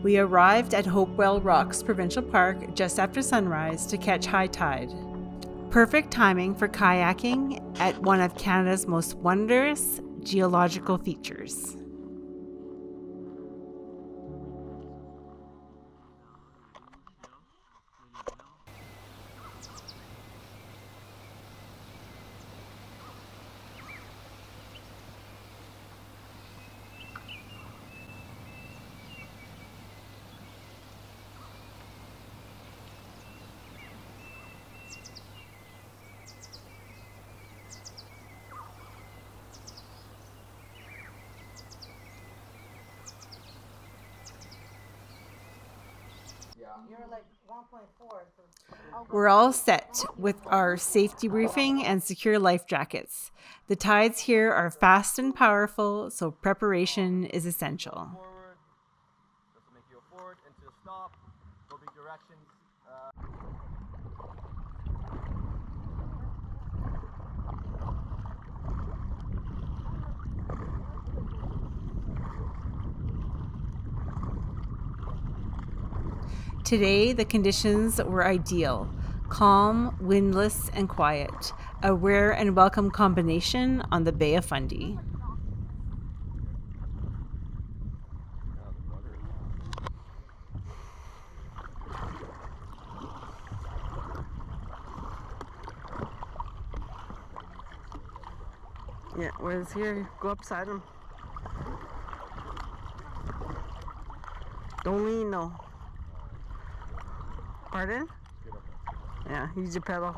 We arrived at Hopewell Rocks Provincial Park just after sunrise to catch high tide. Perfect timing for kayaking at one of Canada's most wondrous geological features. We're all set with our safety briefing and secure life jackets. The tides here are fast and powerful, so preparation is essential. Forward. This will make you go forward into stop. There'll be directions. Today, the conditions were ideal. Calm, windless, and quiet. A rare and welcome combination on the Bay of Fundy. Yeah, where's here? Go upside him. Don't lean, no. Pardon? Yeah, use your pedal.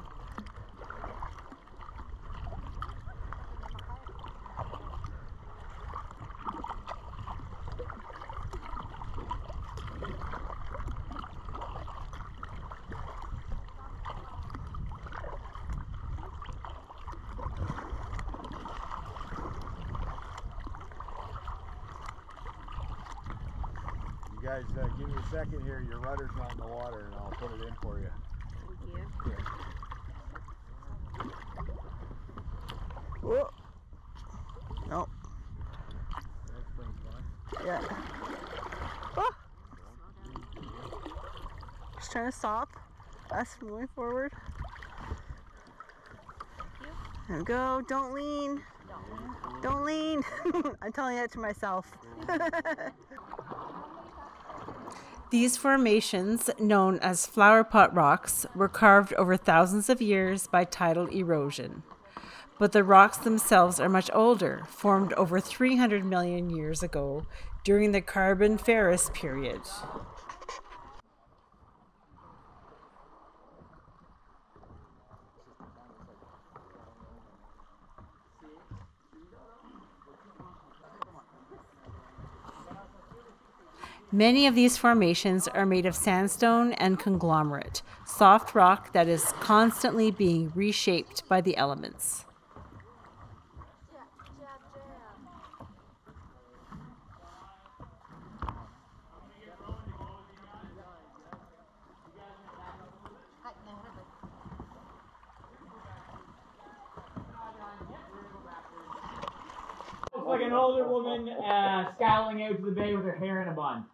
You guys, give me a second here. Your rudder's not in the water, and I'll put it in for you. Thank you. Yeah. Whoa. No. Yeah. Oh. Just trying to stop us from going forward. There we go. Don't lean. Don't lean. I'm telling that to myself. These formations, known as flower pot rocks, were carved over thousands of years by tidal erosion. But the rocks themselves are much older, formed over 300 million years ago during the Carboniferous period. Many of these formations are made of sandstone and conglomerate, soft rock that is constantly being reshaped by the elements. Looks like an older woman scaling out to the bay with her hair in a bun.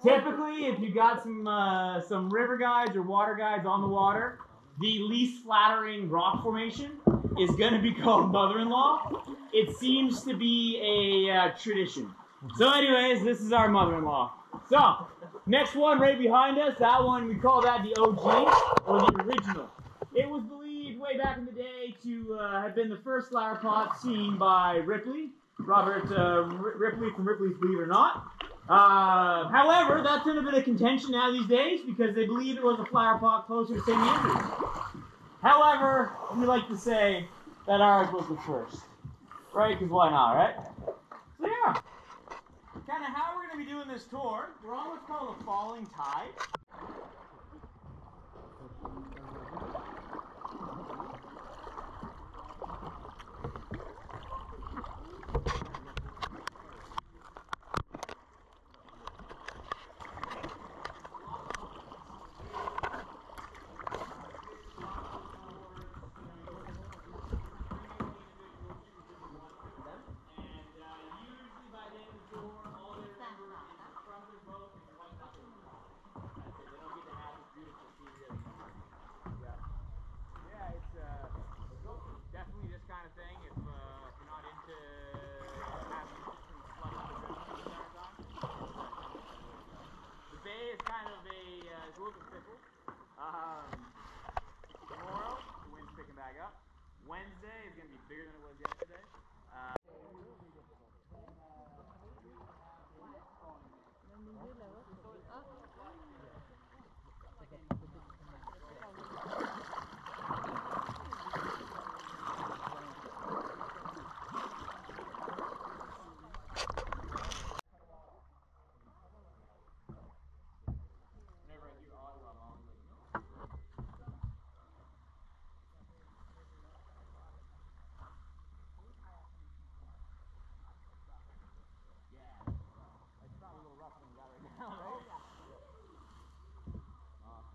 Typically, if you got some river guides or water guides on the water, the least flattering rock formation is going to be called mother-in-law. It seems to be a tradition. So anyways, this is our mother-in-law. So, next one right behind us, that one, we call that the OG, or the original. It was believed way back in the day to have been the first flower pot seen by Ripley, Robert Ripley from Ripley's Believe It or Not. However, that's in a bit of contention now these days because they believe it was a flower pot closer to St. Andrews. However, we like to say that ours was the first. Right? Because why not, right? So yeah, kind of how we're going to be doing this tour, we're on what's called a falling tide. bigger than it was yesterday.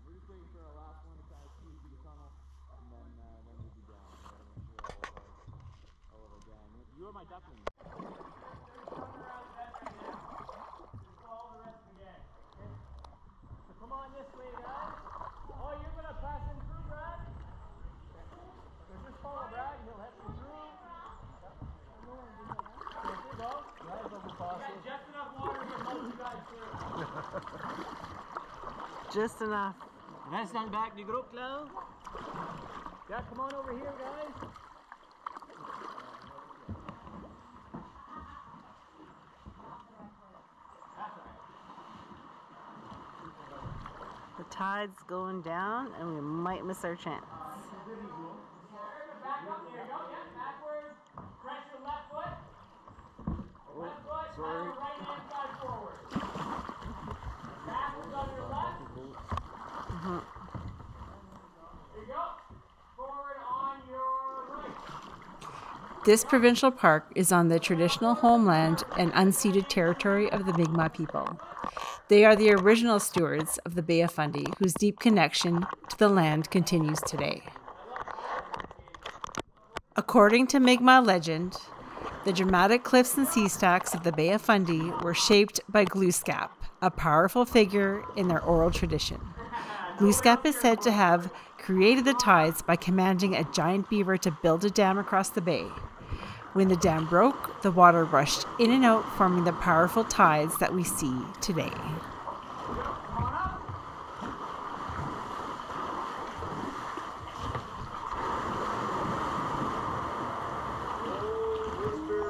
We're just waiting for our last one to kind of squeeze through the tunnel, and then we'll be down. We're going to make sure all of our gang. You are my duckling. Follow the rest of the gang. Okay? So come on this way, guys. Oh, you're going to pass him through, Brad? So just follow Brad, he'll head you through. Go. Just enough water to help you guys through. Just enough. Let's stand back the group now. Yeah, come on over here, guys. That's right. The tide's going down and we might miss our chance. Back up, there you go. Yeah, backwards. Press your left foot. Left foot, pass the right hand side forward. Backwards on your left. There you go. Forward on your right. This provincial park is on the traditional homeland and unceded territory of the Mi'kmaq people. They are the original stewards of the Bay of Fundy, whose deep connection to the land continues today. According to Mi'kmaq legend, the dramatic cliffs and sea stacks of the Bay of Fundy were shaped by Glooskap, a powerful figure in their oral tradition. Glooskap is said to have created the tides by commanding a giant beaver to build a dam across the bay. When the dam broke, the water rushed in and out, forming the powerful tides that we see today.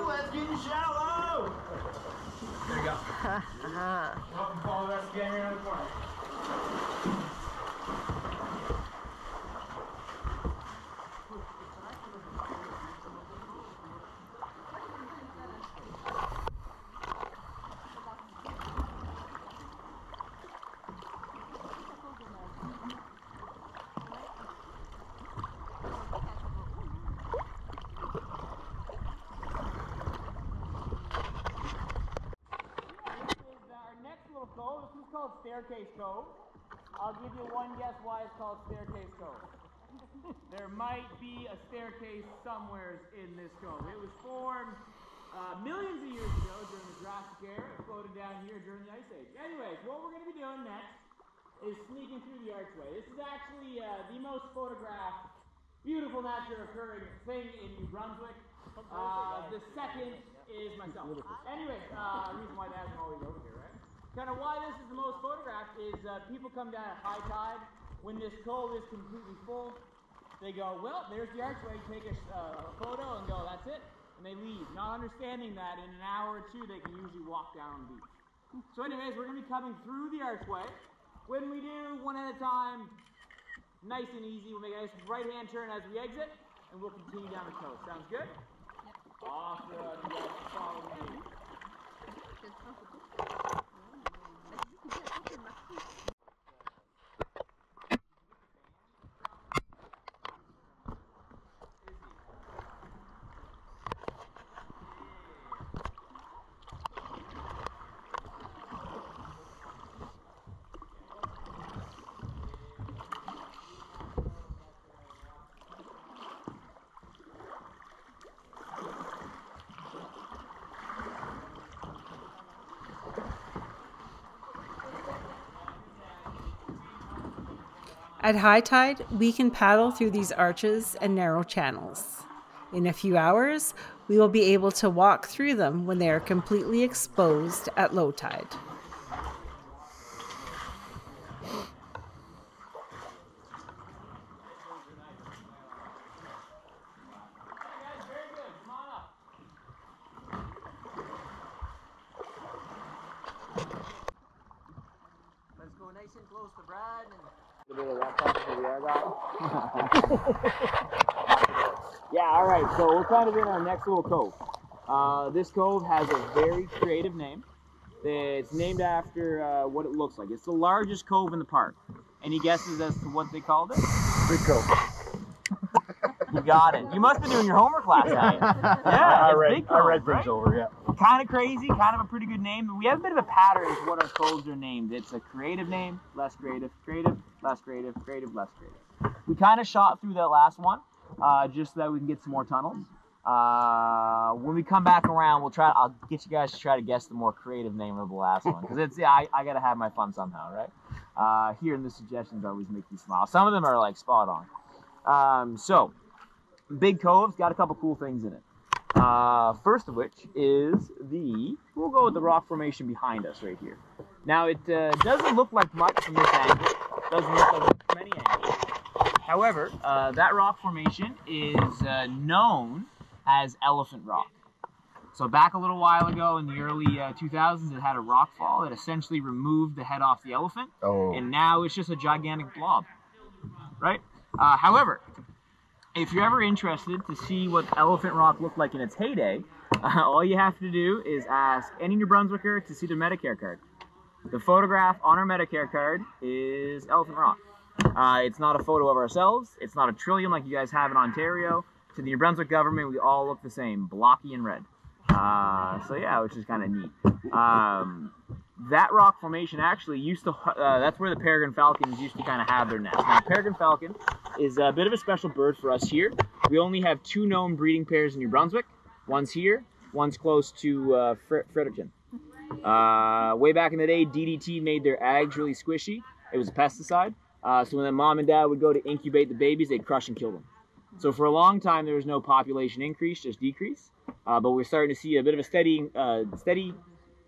Let's get shallow. There you go. Welcome, follow the rest of the gang around the corner. Cove. This is called Staircase Cove. I'll give you one guess why it's called Staircase Cove. There might be a staircase somewhere in this cove. It was formed millions of years ago during the Jurassic era. It floated down here during the Ice Age. Anyways, what we're going to be doing next is sneaking through the archway. This is actually the most photographed, beautiful natural occurring thing in New Brunswick. The second is myself. Anyways, reason why that isn't always over here, right? Kind of why this is the most photographed is people come down at high tide. When this cove is completely full, they go, well, there's the archway, take a photo and go, that's it. And they leave, not understanding that in an hour or two they can usually walk down the beach. So anyways, we're going to be coming through the archway. When we do, one at a time, nice and easy. We'll make a nice right-hand turn as we exit, and we'll continue down the coast. Sounds good? Awesome. You guys can follow me. At high tide, we can paddle through these arches and narrow channels. In a few hours, we will be able to walk through them when they are completely exposed at low tide. Very nice and close to Brad and a bit of that for the air guy. Yeah, alright, so we're kind of in our next little cove. This cove has a very creative name. It's named after what it looks like. It's the largest cove in the park. Any guesses as to what they called it? Big Cove. You got it. You must have been doing your homework last night. Yeah, I read right? things over, yeah. Kind of crazy, kind of a pretty good name. But we have a bit of a pattern to what our coves are named. It's a creative name, less creative, creative, less creative, creative, less creative. We kind of shot through that last one just so that we can get some more tunnels. When we come back around, I'll get you guys to try to guess the more creative name of the last one. Because I gotta have my fun somehow, right? Hearing the suggestions always make me smile. Some of them are like spot on. So, Big Cove's got a couple cool things in it. First of which is we'll go with the rock formation behind us right here. Now it doesn't look like much from this angle. Doesn't look like much from any angle. However, that rock formation is known as Elephant Rock. So back a little while ago in the early 2000s, it had a rock fall that essentially removed the head off the elephant, and now it's just a gigantic blob, right? However, if you're ever interested to see what Elephant Rock looked like in its heyday, all you have to do is ask any New Brunswicker to see their Medicare card. The photograph on our Medicare card is Elephant Rock. It's not a photo of ourselves. It's not a trillium like you guys have in Ontario. To the New Brunswick government, we all look the same, blocky and red. So yeah, which is kind of neat. That rock formation actually used to, that's where the peregrine falcons used to kind of have their nest. Now, peregrine falcon is a bit of a special bird for us here. We only have 2 known breeding pairs in New Brunswick. One's here, one's close to Fredericton. Way back in the day, DDT made their eggs really squishy. It was a pesticide. So when the mom and dad would go to incubate the babies, they'd crush and kill them. So for a long time, there was no population increase, just decrease. But we're starting to see a bit of a steady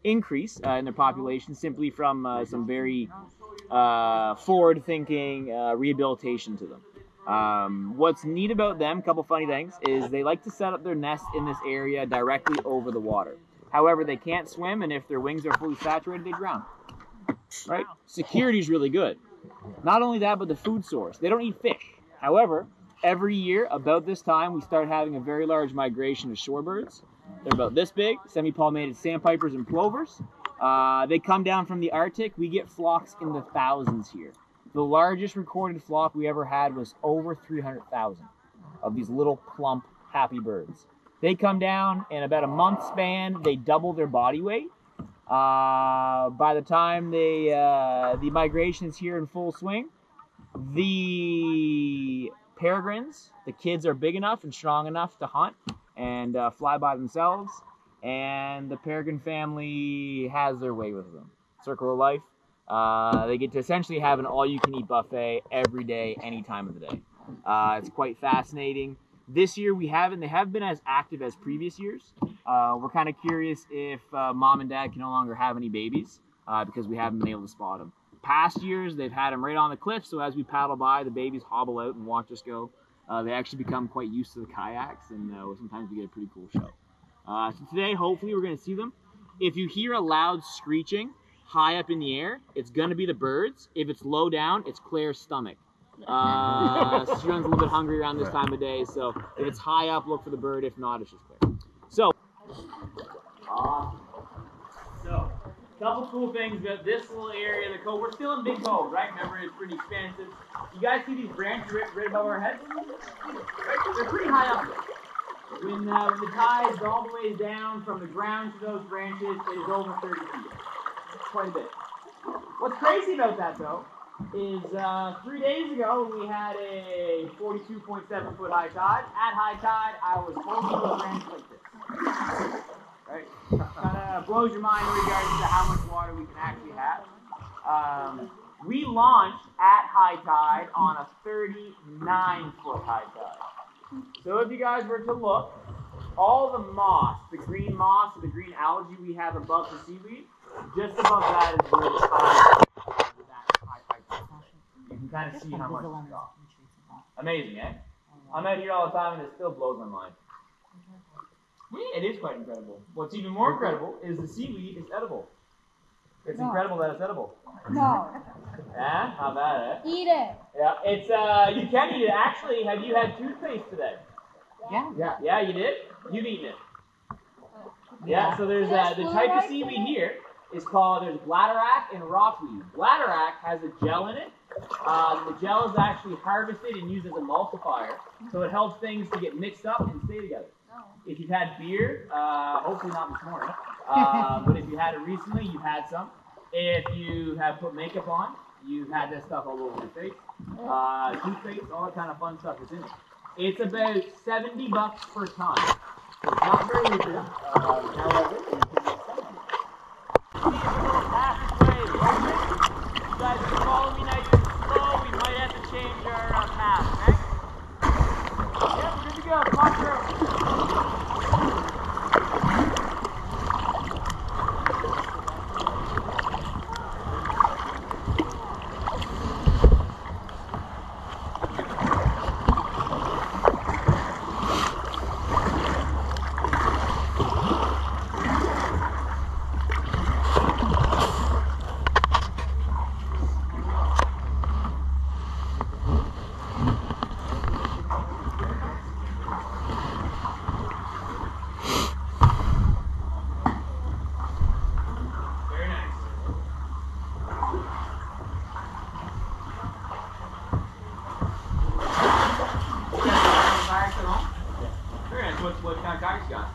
increase in their population simply from some very forward-thinking rehabilitation to them. What's neat about them, a couple funny things, is they like to set up their nest in this area directly over the water. However, they can't swim, and if their wings are fully saturated, they drown. Right? Security is really good. Not only that, but the food source. They don't eat fish. However, every year, about this time, we start having a very large migration of shorebirds. They're about this big, semi-palmated sandpipers and plovers. They come down from the Arctic. We get flocks in the thousands here. The largest recorded flock we ever had was over 300,000 of these little, plump, happy birds. They come down in about a month span. They double their body weight. By the time the migration is here in full swing, the peregrines, the kids are big enough and strong enough to hunt and fly by themselves, and the peregrine family has their way with them. Circle of life. They get to essentially have an all-you-can-eat buffet every day, any time of the day. It's quite fascinating. This year they have been as active as previous years. We're kind of curious if mom and dad can no longer have any babies because we haven't been able to spot them. Past years, they've had them right on the cliff, so as we paddle by, the babies hobble out and watch us go. They actually become quite used to the kayaks, and sometimes we get a pretty cool show. So today, hopefully, we're going to see them. If you hear a loud screeching high up in the air, it's going to be the birds. If it's low down, it's Claire's stomach. She runs a little bit hungry around this time of day, so if it's high up, look for the bird. If not, it's just Claire. So, a couple cool things about this little area of the cove. We're still in Big Cove, right? Remember, it's pretty expansive. You guys see these branches right above our heads? They're pretty high up there. When the tide's all the way down from the ground to those branches, it is over 30 feet. Quite a bit. What's crazy about that, though, is 3 days ago we had a 42.7 foot high tide. At high tide, I was holding a branch like this. Right? Kind of blows your mind in regards to how much water we can actually have. We launched at high tide on a 39 foot high tide. So if you guys were to look, all the moss, the green algae we have above the seaweed, just above that is where the tide. You can kind of see how much it's off. Amazing, eh? I'm out here all the time and it still blows my mind. It is quite incredible. What's even more incredible is the seaweed is edible. It's incredible that it's edible. No. Yeah, not bad, eh? Eat it. Yeah, it's you can eat it. Actually, have you had toothpaste today? Yeah, you did? You've eaten it. Yeah, so there's the type of seaweed here is called, there's bladderwrack and rockweed. Bladderwrack has a gel in it. The gel is actually harvested and used as an emulsifier, so it helps things to get mixed up and stay together. If you've had beer, hopefully not this morning, but if you had it recently, you've had some. If you have put makeup on, you've had this stuff all over your face. Toothpaste, all that kind of fun stuff is in it. It's about $70 per ton. So it's not very lucrative. However, you can get some of it. See, it's a little passageway. You guys can follow me nice and slow. We might have to change our path, okay? Yeah, we're good to go. Come on through. What kind of kayaks you got?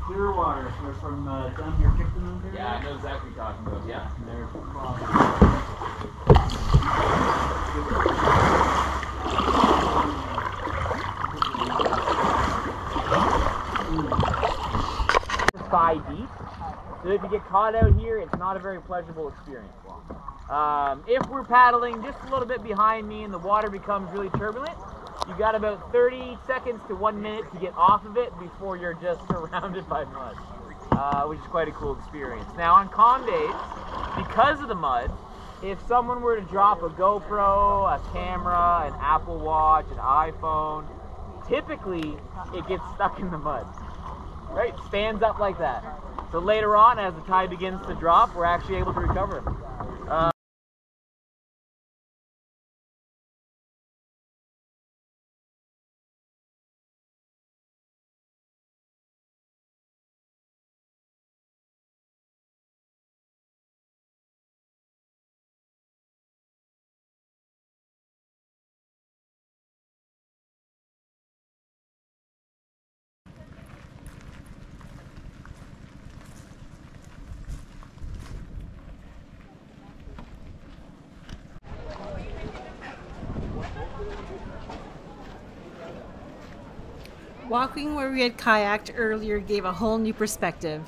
Clearwater. We're from down here, Kipton, there. Yeah, I know exactly what you're talking about. Yeah. They're thigh deep. So if you get caught out here, it's not a very pleasurable experience. If we're paddling just a little bit behind me and the water becomes really turbulent, you got about 30 seconds to 1 minute to get off of it before you're just surrounded by mud, which is quite a cool experience. Now on calm days, because of the mud, if someone were to drop a GoPro, a camera, an Apple Watch, an iPhone, typically it gets stuck in the mud, right? Stands up like that. So later on, as the tide begins to drop, we're actually able to recover. Walking where we had kayaked earlier gave a whole new perspective.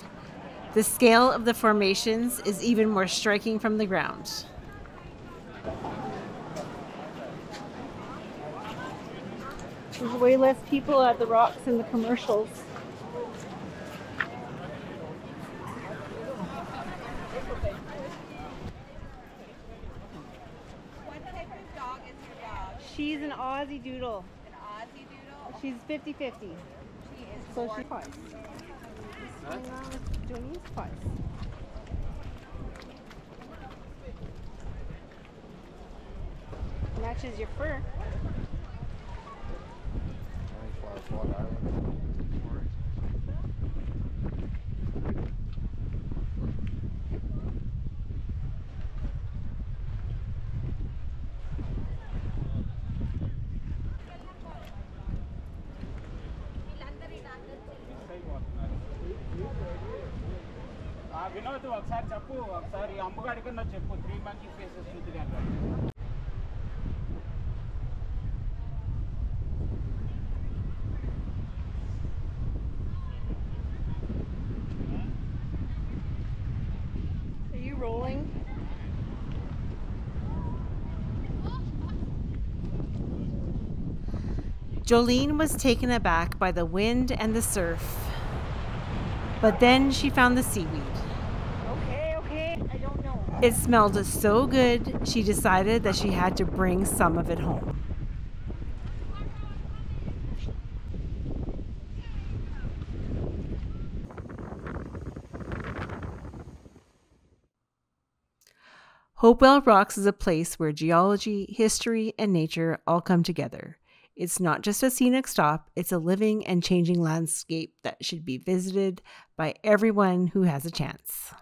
The scale of the formations is even more striking from the ground. There's way less people at the rocks in the commercials. What type of dog is your dog? She's an Aussie Doodle. An Aussie Doodle? She's 50-50. She is So born. she's twice. Joni's twice. Matches your fur. Vinod ఒకసారి చెప్పు ఒకసారి అమ్మగాడి కన్నా చెప్పు 3 monkey faces చూద్దాం. Are you rolling? Jolene was taken aback by the wind and the surf, but then she found the seaweed. Okay, I don't know. It smelled so good, she decided that she had to bring some of it home. Hopewell Rocks is a place where geology, history, and nature all come together. It's not just a scenic stop, it's a living and changing landscape that should be visited by everyone who has a chance.